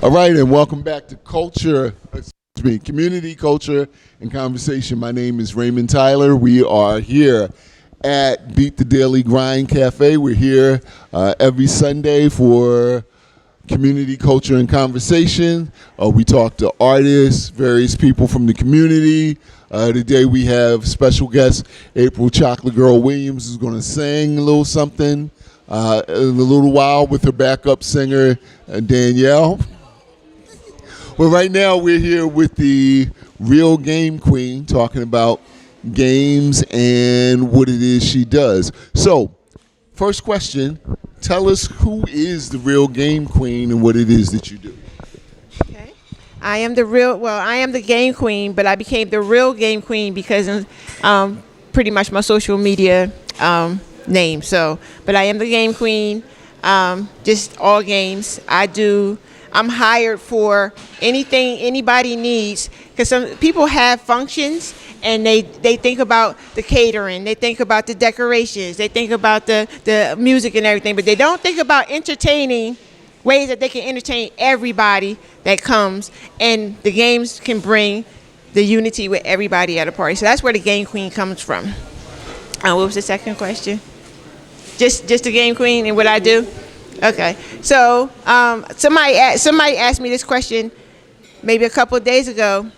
All right, and welcome back to Community Culture and Conversation. My name is Raymond Tyler. We are here at Beat the Daily Grind Cafe. We're here every Sunday for community culture and conversation. We talk to artists, various people from the community. Today we have special guest April Chocolate Girl Williams, who's going to sing a little something in a little while with her backup singer Danielle. But right now we're here with the Real Game Queen, talking about games and what it is she does. So, first question, tell us who is the Real Game Queen and what it is that you do. Okay. I am the Game Queen, but I became the Real Game Queen because of pretty much my social media name. So, but I am the Game Queen, just all games. I'm hired for anything anybody needs, because some people have functions and they think about the catering, they think about the decorations, they think about the music and everything, but they don't think about entertaining ways that they can entertain everybody that comes, and the games can bring the unity with everybody at a party. So that's where the Game Queen comes from. What was the second question? Just the Game Queen and what I do? Okay, so somebody asked me this question maybe a couple of days ago.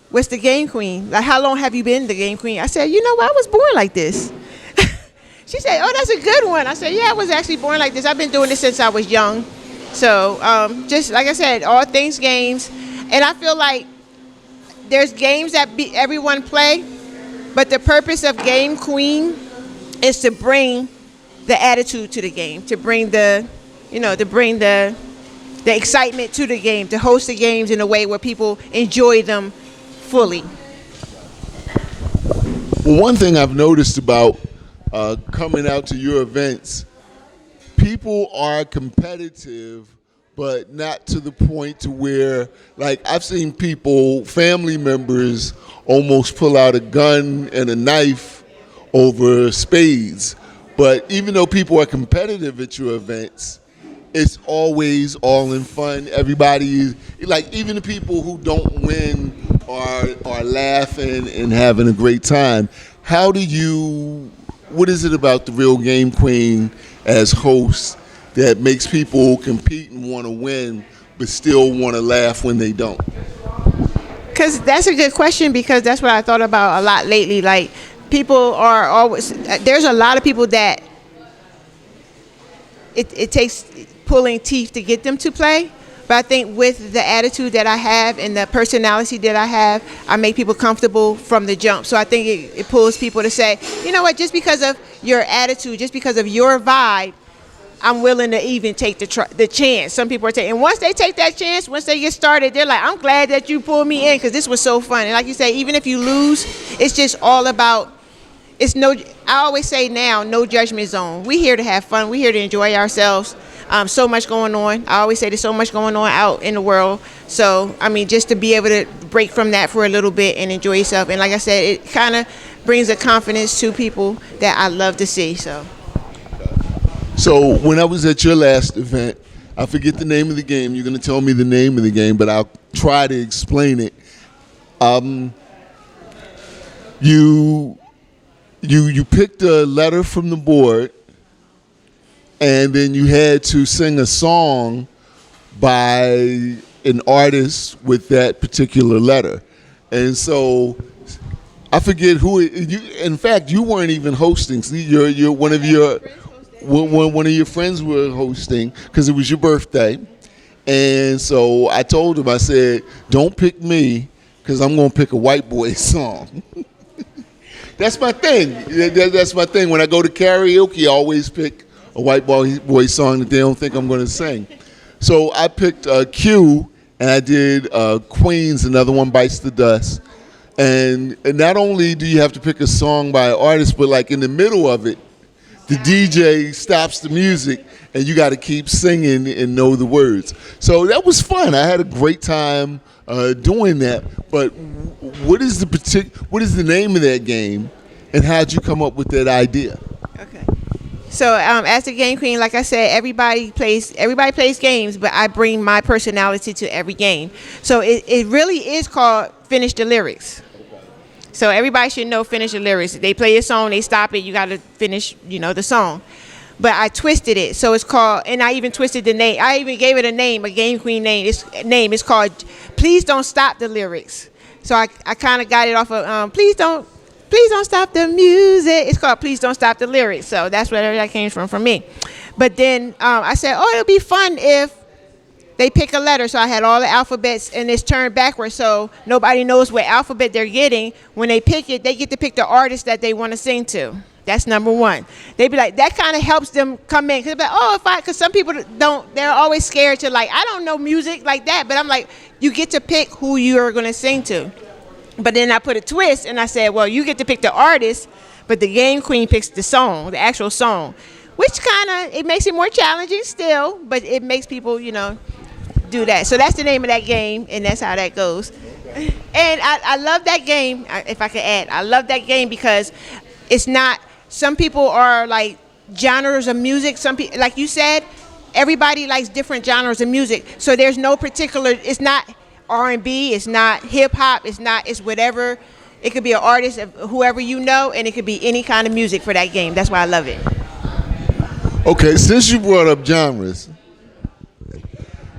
What's the Game Queen? Like, how long have you been the Game Queen? I said, you know what, I was born like this. She said, oh, that's a good one. I said, yeah, I was actually born like this. I've been doing this since I was young. So just like I said, all things games. And I feel like there's games that everyone play, but the purpose of Game Queen is to bring the attitude to the game, to bring the excitement to the game, to host the games in a way where people enjoy them fully. Well, one thing I've noticed about coming out to your events, people are competitive, but not to the point to where, like, I've seen people, family members, almost pull out a gun and a knife over spades. But even though people are competitive at your events, it's always all in fun. Everybody, like, even the people who don't win are laughing and having a great time. What is it about the Real Game Queen as host that makes people compete and want to win, but still want to laugh when they don't? Because that's a good question, because that's what I thought about a lot lately. Like, people are always, there's a lot of people that it takes pulling teeth to get them to play. But I think with the attitude that I have and the personality that I have, I make people comfortable from the jump. So I think it pulls people to say, you know what, just because of your attitude, just because of your vibe, I'm willing to even take the chance. Some people are taking, and once they take that chance, once they get started, they're like, I'm glad that you pulled me in, because this was so fun. And like you say, even if you lose, it's just all about, I always say now, no judgment zone. We're here to have fun. We're here to enjoy ourselves. So much going on. I always say there's so much going on out in the world. So, I mean, just to be able to break from that for a little bit and enjoy yourself. And like I said, it kind of brings a confidence to people that I love to see. So when I was at your last event, I forget the name of the game. You're going to tell me the name of the game, but I'll try to explain it. You picked a letter from the board, and then you had to sing a song by an artist with that particular letter. And so I forget who in fact, you weren't even hosting. See, one of your friends were hosting because it was your birthday. And so I told him, I said, don't pick me, because I'm going to pick a white boy song. That's my thing. That's my thing. When I go to karaoke, I always pick a white boy song that they don't think I'm going to sing. So I picked Q, and I did Queen's Another One Bites the Dust. And not only do you have to pick a song by an artist, but like in the middle of it, the DJ stops the music, and you got to keep singing and know the words. So that was fun. I had a great time doing that. But what is the name of that game, and how'd you come up with that idea? okay. So as the game queen, like I said, everybody plays games, but I bring my personality to every game. So it really is called Finish the Lyrics. So everybody should know Finish the Lyrics. They play a song, they stop it, you got to finish, the song. But I twisted it, so it's called, and I even twisted the name. I even gave it a name, a game queen name. It's called Please Don't Stop the Lyrics. So I kind of got it off of Please Don't Stop the Music. It's called Please Don't Stop the Lyrics. So that's where that came from me. But then I said, it'll be fun if they pick a letter. So I had all the alphabets and it's turned backwards, so nobody knows what alphabet they're getting. When they pick it, they get to pick the artist that they want to sing to. That's number one. They be like, that kind of helps them come in. Cause because some people they're always scared to I don't know music like that. But I'm like, you get to pick who you are going to sing to. But then I put a twist and I said, well, you get to pick the artist, but the game queen picks the song, the actual song, which it makes it more challenging still, but it makes people, do that. So that's the name of that game, and that's how that goes. And I love that game, if I could add. I love that game because it's not, some people are like genres of music. Some people, like you said, everybody likes different genres of music. So there's no particular, it's not R&B, it's not hip hop, it's whatever. It could be an artist, whoever you know, and it could be any kind of music for that game. That's why I love it. Okay, since you brought up genres,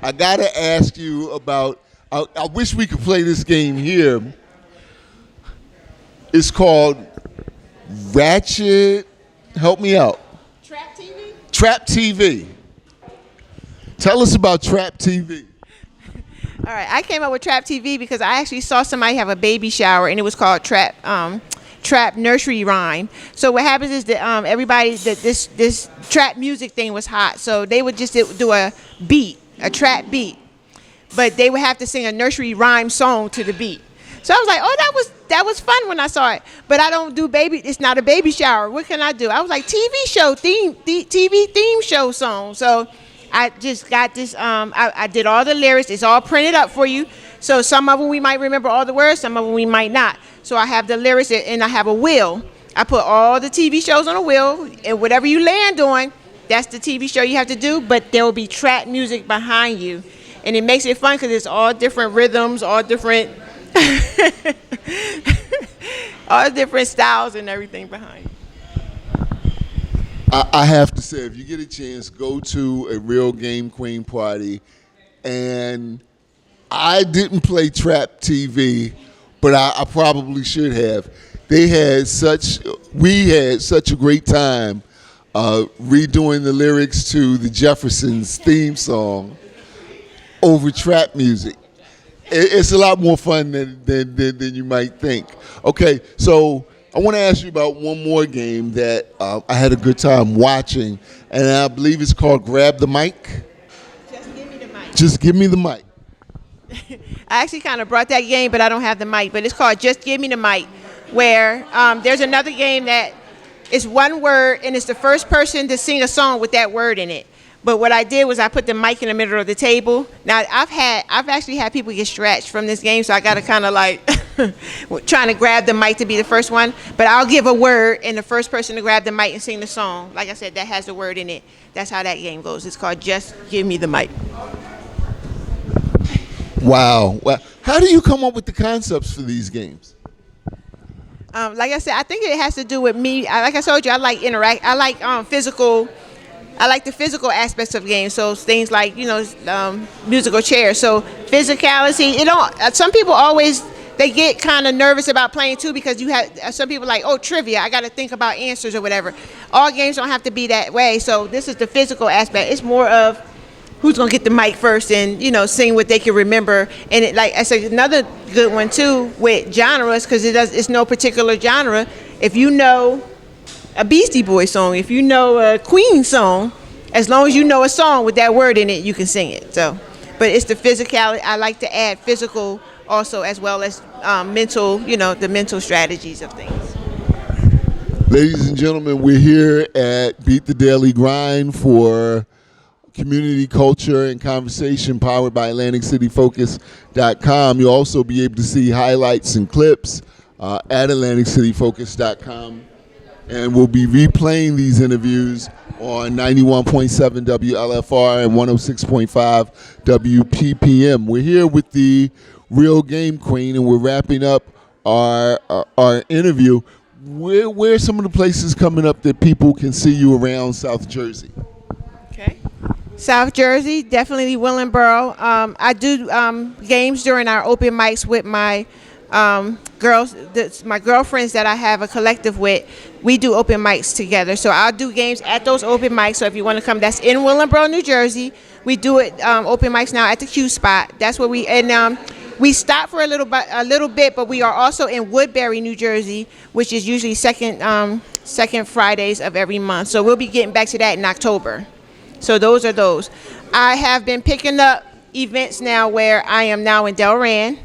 I gotta ask you about, I wish we could play this game here. It's called Ratchet, help me out. Trap TV? Trap TV. Tell us about Trap TV. All right, I came up with Trap TV because I actually saw somebody have a baby shower, and it was called Trap Nursery Rhyme. So what happens is that this trap music thing was hot, so they would just do a trap beat, but they would have to sing a nursery rhyme song to the beat. So I was like, that was fun when I saw it. But I don't do it's not a baby shower. What can I do? I was like, TV theme show song. So I just got this, I did all the lyrics. It's all printed up for you. So some of them we might remember all the words, some of them we might not. So I have the lyrics and I have a wheel. I put all the TV shows on a wheel, and whatever you land on, that's the TV show you have to do, but there will be trap music behind you. And it makes it fun because it's all different rhythms, all different all different styles and everything behind you. I have to say, if you get a chance, go to a Real Game Queen party. And I didn't play Trap TV, but I probably should have. We had such a great time redoing the lyrics to the Jeffersons theme song over trap music. It's a lot more fun than you might think. Okay, so I want to ask you about one more game that I had a good time watching, and I believe it's called Grab the Mic. Just give me the mic. Just give me the mic. I actually kind of brought that game, but I don't have the mic. But it's called Just Give Me the Mic, where there's another game that is one word, and it's the first person to sing a song with that word in it. But what I did was I put the mic in the middle of the table. Now I've actually had people get stretched from this game, so I got to kind of like trying to grab the mic to be the first one. But I'll give a word, and the first person to grab the mic and sing the song, like I said, that has the word in it. That's how that game goes. It's called Just Give Me the Mic. Wow. How do you come up with the concepts for these games? Like I said, I think it has to do with me. Like I told you, I like physical. I like the physical aspects of games, so things like musical chairs. So physicality. Some people they get kind of nervous about playing too, because you have some people like, trivia. I got to think about answers or whatever. All games don't have to be that way. So this is the physical aspect. It's more of who's gonna get the mic first and sing what they can remember. And like I said, another good one too with genres, because it's no particular genre. If you know a Beastie Boys song, if you know a Queen song, as long as you know a song with that word in it, you can sing it. So, but it's the physicality. I like to add physical also, as well as mental, the mental strategies of things. Ladies and gentlemen, we're here at Beat the Daily Grind for community culture and conversation powered by AtlanticCityFocus.com. You'll also be able to see highlights and clips at AtlanticCityFocus.com. And we'll be replaying these interviews on 91.7 WLFR and 106.5 WPPM. We're here with the Real Game Queen, and we're wrapping up our interview. Where are some of the places coming up that people can see you around South Jersey? Okay. South Jersey, definitely Willingboro. I do games during our open mics with my girls, my girlfriends that I have a collective with. We do open mics together. So I'll do games at those open mics. So if you want to come, that's in Willingboro, New Jersey. We do it open mics now at the Q Spot. That's where we stop for a little bit, but we are also in Woodbury, New Jersey, which is usually second Fridays of every month. So we'll be getting back to that in October. So those are those. I have been picking up events now where I am now in Delran.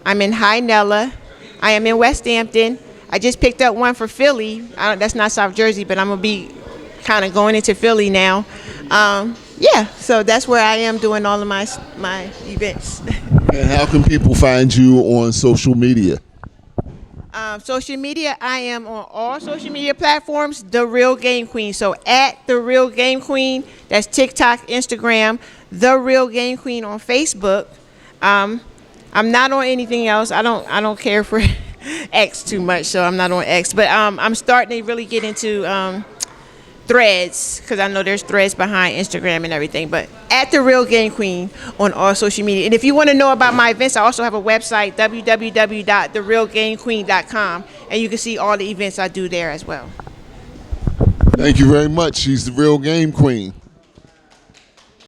I'm in High Nella. I am in West Hampton. I just picked up one for Philly. That's not South Jersey, but I'm going to be kind of going into Philly now. So that's where I am doing all of my events. And how can people find you on social media? Social media, I am on all social media platforms, The Real Game Queen. So at The Real Game Queen, that's TikTok, Instagram, The Real Game Queen on Facebook. I'm not on anything else. I don't care for X too much, so I'm not on X. But I'm starting to really get into Threads, because I know there's Threads behind Instagram and everything. But at The Real Game Queen on all social media. And if you want to know about my events, I also have a website, www.therealgamequeen.com, and you can see all the events I do there as well. Thank you very much. She's the Real Game Queen.